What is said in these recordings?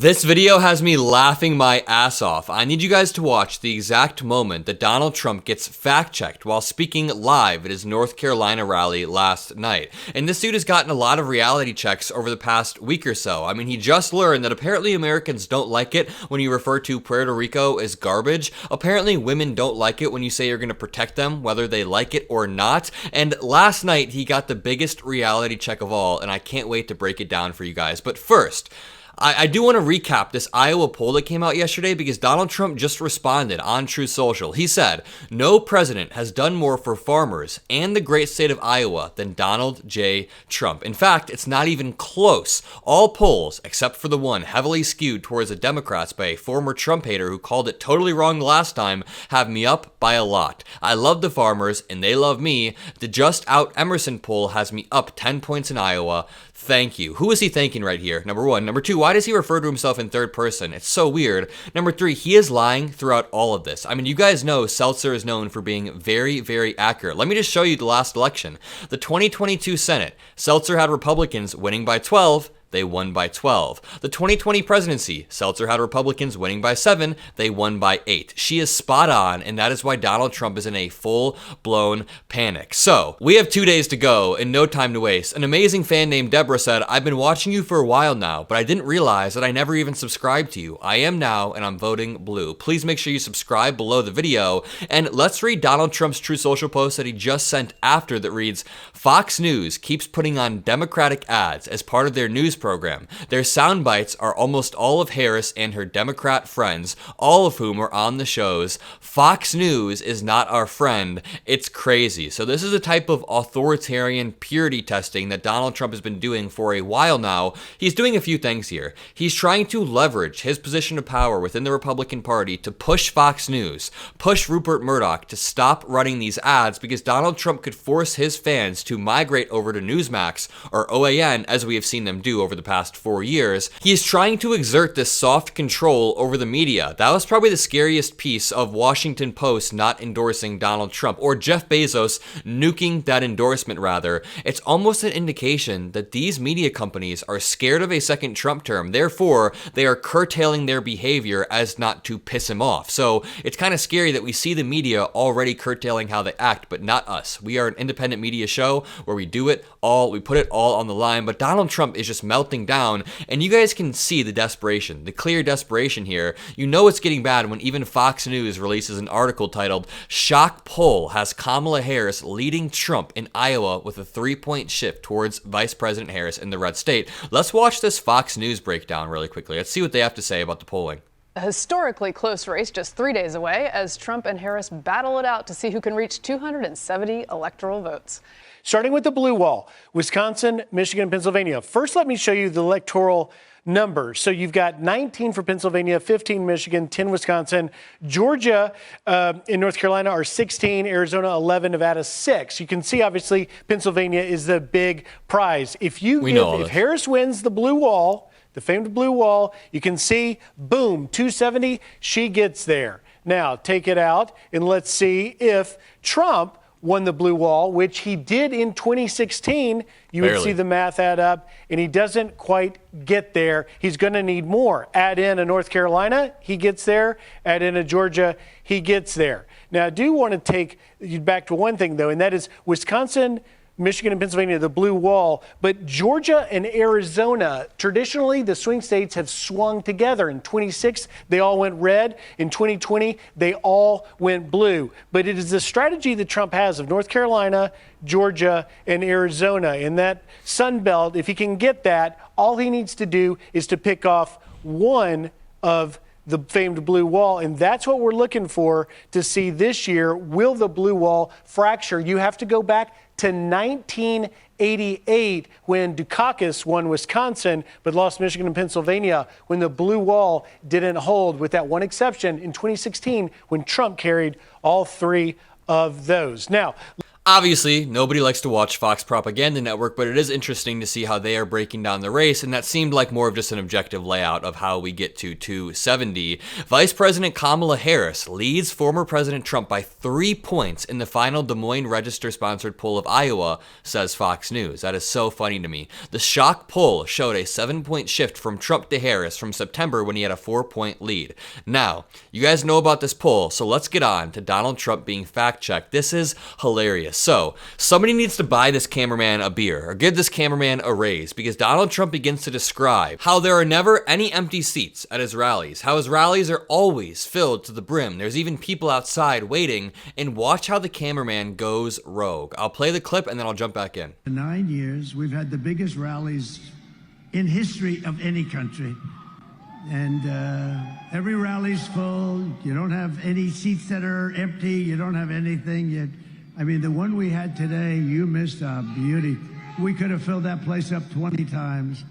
This video has me laughing my ass off. I need you guys to watch the exact moment that Donald Trump gets fact-checked while speaking live at his North Carolina rally last night. And this dude has gotten a lot of reality checks over the past week or so. I mean, he just learned that apparently Americans don't like it when you refer to Puerto Rico as garbage. Apparently women don't like it when you say you're going to protect them, whether they like it or not. And last night, he got the biggest reality check of all, and I can't wait to break it down for you guys. But first, I do want to recap this Iowa poll that came out yesterday because Donald Trump just responded on Truth Social. He said, "No president has done more for farmers and the great state of Iowa than Donald J. Trump." In fact, it's not even close. All polls, except for the one heavily skewed towards the Democrats by a former Trump hater who called it totally wrong the last time, have me up by a lot. I love the farmers and they love me. The Just Out Emerson poll has me up 10 points in Iowa. Thank you. Who is he thanking right here? Number one. Number two, why does he refer to himself in third person? It's so weird. Number three, he is lying throughout all of this. I mean, you guys know Seltzer is known for being very, very accurate. Let me just show you the last election. The 2022 Senate, Seltzer had Republicans winning by 12. They won by 12. The 2020 presidency, Seltzer had Republicans winning by 7. They won by 8. She is spot on, and that is why Donald Trump is in a full-blown panic. So, we have 2 days to go and no time to waste. An amazing fan named Deborah said, "I've been watching you for a while now, but I didn't realize that I never even subscribed to you. I am now, and I'm voting blue." Please make sure you subscribe below the video. And let's read Donald Trump's Truth Social post that he just sent after that reads, "Fox News keeps putting on Democratic ads as part of their news program. Their sound bites are almost all of Harris and her Democrat friends, all of whom are on the shows. Fox News is not our friend. It's crazy." So this is a type of authoritarian purity testing that Donald Trump has been doing for a while now. He's doing a few things here. He's trying to leverage his position of power within the Republican Party to push Fox News, push Rupert Murdoch to stop running these ads because Donald Trump could force his fans to migrate over to Newsmax or OAN, as we have seen them do over the past 4 years. He is trying to exert this soft control over the media. That was probably the scariest piece of Washington Post not endorsing Donald Trump, or Jeff Bezos nuking that endorsement rather. It's almost an indication that these media companies are scared of a second Trump term. Therefore, they are curtailing their behavior as not to piss him off. So it's kind of scary that we see the media already curtailing how they act, but not us. We are an independent media show where we do it all, we put it all on the line, but Donald Trump is just melting down, and you guys can see the desperation, the clear desperation here. You know it's getting bad when even Fox News releases an article titled, "Shock Poll Has Kamala Harris Leading Trump in Iowa with a 3-point shift towards Vice President Harris in the red state." Let's watch this Fox News breakdown really quickly. Let's see what they have to say about the polling. A historically close race just 3 days away as Trump and Harris battle it out to see who can reach 270 electoral votes. Starting with the blue wall, Wisconsin, Michigan, and Pennsylvania. First, let me show you the electoral numbers. So you've got 19 for Pennsylvania, 15 Michigan, 10 Wisconsin. Georgia and North Carolina are 16, Arizona 11, Nevada 6. You can see, obviously, Pennsylvania is the big prize. If Harris wins the blue wall, the famed blue wall, you can see, boom, 270, she gets there. Now, take it out, and let's see if Trump won the blue wall, which he did in 2016, you would see the math add up, and he doesn't quite get there. He's going to need more. Add in a North Carolina, he gets there. Add in a Georgia, he gets there. Now, I do want to take you back to one thing, though, and that is Wisconsin, Michigan, and Pennsylvania, the blue wall. But Georgia and Arizona, traditionally, the swing states have swung together. In 26, they all went red. In 2020, they all went blue. But it is the strategy that Trump has of North Carolina, Georgia, and Arizona. In that Sun Belt, if he can get that, all he needs to do is to pick off one of the famed blue wall, and that's what we're looking for to see this year. Will the blue wall fracture? You have to go back to 1988 when Dukakis won Wisconsin but lost Michigan and Pennsylvania, when the blue wall didn't hold, with that one exception in 2016 when Trump carried all three of those. Now, Obviously, nobody likes to watch Fox Propaganda Network, but it is interesting to see how they are breaking down the race, and that seemed like more of just an objective layout of how we get to 270. Vice President Kamala Harris leads former President Trump by 3 points in the final Des Moines Register-sponsored poll of Iowa, says Fox News. That is so funny to me. The shock poll showed a 7-point shift from Trump to Harris from September when he had a 4-point lead. Now, you guys know about this poll, so let's get on to Donald Trump being fact-checked. This is hilarious. So, somebody needs to buy this cameraman a beer or give this cameraman a raise because Donald Trump begins to describe how there are never any empty seats at his rallies, how his rallies are always filled to the brim. There's even people outside waiting, and watch how the cameraman goes rogue. I'll play the clip and then I'll jump back in. In 9 years, we've had the biggest rallies in history of any country. And every rally's full. You don't have any seats that are empty. You don't have anything. I mean, the one we had today, you missed a beauty. We could have filled that place up 20 times.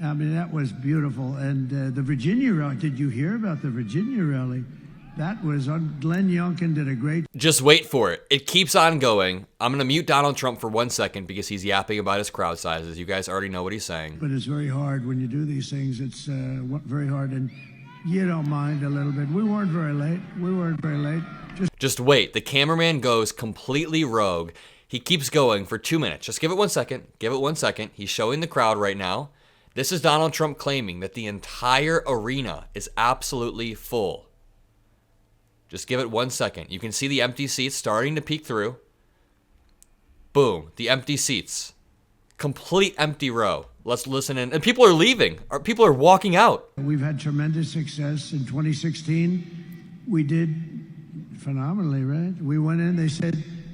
I mean, that was beautiful. And the Virginia rally, did you hear about the Virginia rally? That was on. Glenn Youngkin did a great. Just wait for it. It keeps on going. I'm going to mute Donald Trump for 1 second because he's yapping about his crowd sizes. You guys already know what he's saying. But it's very hard when you do these things. It's very hard. And you don't mind a little bit. We weren't very late. Just wait. The cameraman goes completely rogue. He keeps going for 2 minutes. Just give it 1 second. Give it 1 second. He's showing the crowd right now. This is Donald Trump claiming that the entire arena is absolutely full. Just give it 1 second. You can see the empty seats starting to peek through. Boom. The empty seats. Complete empty row. Let's listen in. And people are leaving. People are walking out. We've had tremendous success. In 2016, we did phenomenally, right? We went in,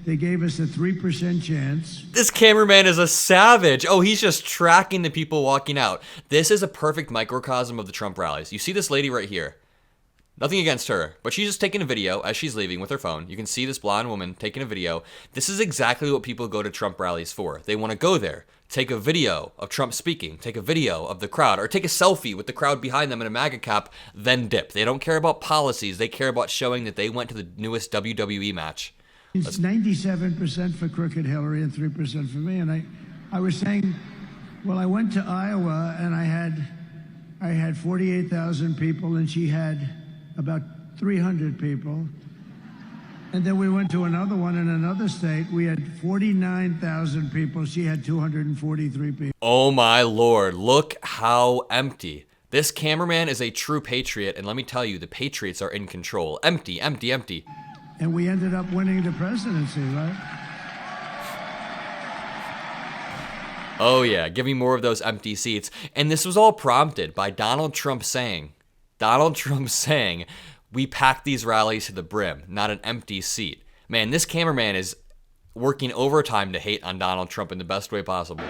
they gave us a 3% chance. This cameraman is a savage. Oh, he's just tracking the people walking out. This is a perfect microcosm of the Trump rallies. You see this lady right here. Nothing against her, but she's just taking a video as she's leaving with her phone. You can see this blonde woman taking a video. This is exactly what people go to Trump rallies for. They want to go there, take a video of Trump speaking, take a video of the crowd, or take a selfie with the crowd behind them in a MAGA cap, then dip. They don't care about policies. They care about showing that they went to the newest WWE match. It's 97% for crooked Hillary and 3% for me. And I was saying, well, I went to Iowa and I had 48,000 people and she had about 300 people. And then we went to another one in another state. We had 49,000 people. She had 243 people. Oh my Lord, look how empty. This cameraman is a true patriot, and let me tell you, the patriots are in control. Empty, empty, empty. And we ended up winning the presidency, right? Oh yeah, give me more of those empty seats. And this was all prompted by Donald Trump saying, we packed these rallies to the brim, not an empty seat. Man, this cameraman is working overtime to hate on Donald Trump in the best way possible.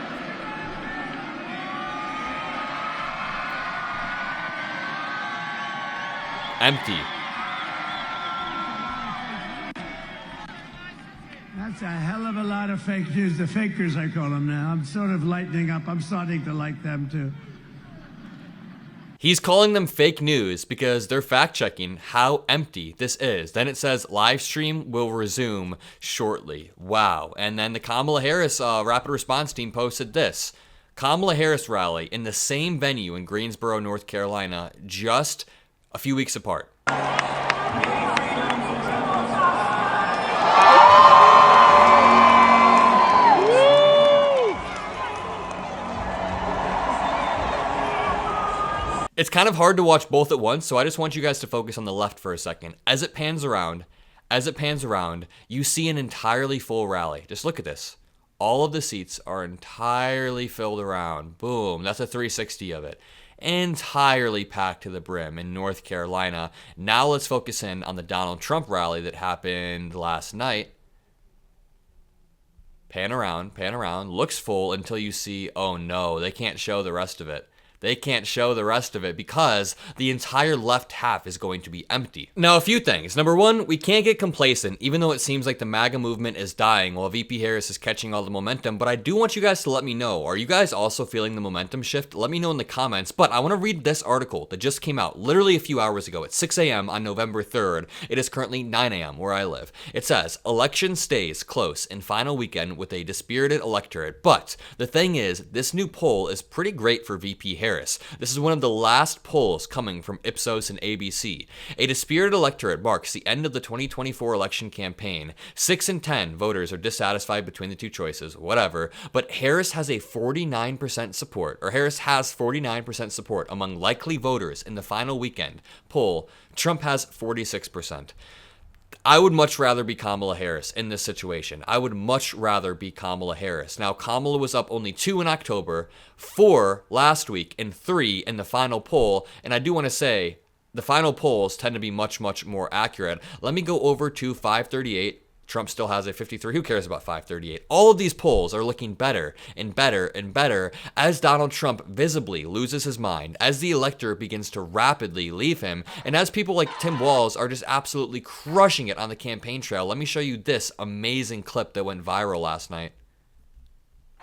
Empty. That's a hell of a lot of fake news. The fakers, I call them now. I'm sort of lightening up. I'm starting to like them too. He's calling them fake news because they're fact-checking how empty this is. Then it says live stream will resume shortly. Wow. And then the Kamala Harris rapid response team posted this. Kamala Harris rally in the same venue in Greensboro, North Carolina, just a few weeks apart. It's kind of hard to watch both at once, so I just want you guys to focus on the left for a second. As it pans around, you see an entirely full rally. Just look at this. All of the seats are entirely filled around. Boom, that's a 360 of it. Entirely packed to the brim in North Carolina. Now let's focus in on the Donald Trump rally that happened last night. Pan around, looks full until you see, oh no, they can't show the rest of it. They can't show the rest of it because the entire left half is going to be empty. Now, a few things. Number one, we can't get complacent, even though it seems like the MAGA movement is dying while VP Harris is catching all the momentum. But I do want you guys to let me know, are you guys also feeling the momentum shift? Let me know in the comments. But I want to read this article that just came out literally a few hours ago at 6 a.m. on November 3rd. It is currently 9 a.m. where I live. It says, election stays close in final weekend with a dispirited electorate. But the thing is, this new poll is pretty great for VP Harris. This is one of the last polls coming from Ipsos and ABC. A dispirited electorate marks the end of the 2024 election campaign. 6 in 10 voters are dissatisfied between the two choices, whatever, but Harris has 49% support among likely voters in the final weekend poll. Trump has 46%. I would much rather be Kamala Harris in this situation. I would much rather be Kamala Harris. Now, Kamala was up only 2 in October, 4 last week, and 3 in the final poll. And I do want to say, the final polls tend to be much, much more accurate. Let me go over to 538. Trump still has a 53. Who cares about 538? All of these polls are looking better and better and better as Donald Trump visibly loses his mind, as the electorate begins to rapidly leave him, and as people like Tim Walz are just absolutely crushing it on the campaign trail. Let me show you this amazing clip that went viral last night.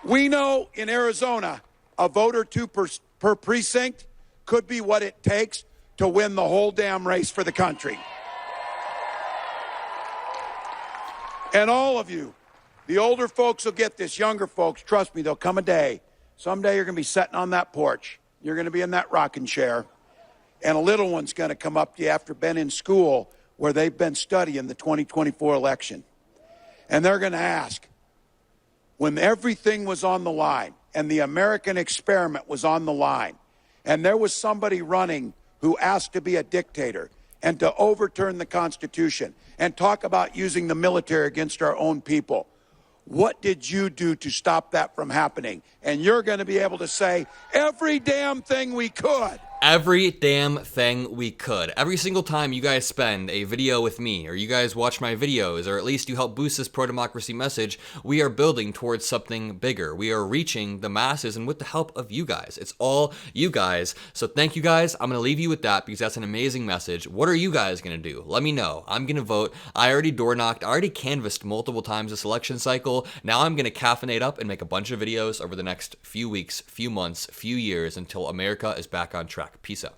We know in Arizona, a vote or two per precinct could be what it takes to win the whole damn race for the country. And all of you, the older folks will get this, younger folks, trust me, there'll come a day. Someday you're going to be sitting on that porch. You're going to be in that rocking chair. And a little one's going to come up to you after been in school where they've been studying the 2024 election. And they're going to ask, when everything was on the line and the American experiment was on the line, and there was somebody running who asked to be a dictator and to overturn the Constitution and talk about using the military against our own people. What did you do to stop that from happening? And you're going to be able to say every damn thing we could. Every damn thing we could. Every single time you guys spend a video with me, or you guys watch my videos, or at least you help boost this pro-democracy message, we are building towards something bigger. We are reaching the masses, and with the help of you guys. It's all you guys. So thank you guys. I'm going to leave you with that because that's an amazing message. What are you guys going to do? Let me know. I'm going to vote. I already door knocked. I already canvassed multiple times this election cycle. Now I'm going to caffeinate up and make a bunch of videos over the next few weeks, few months, few years until America is back on track. Peace out.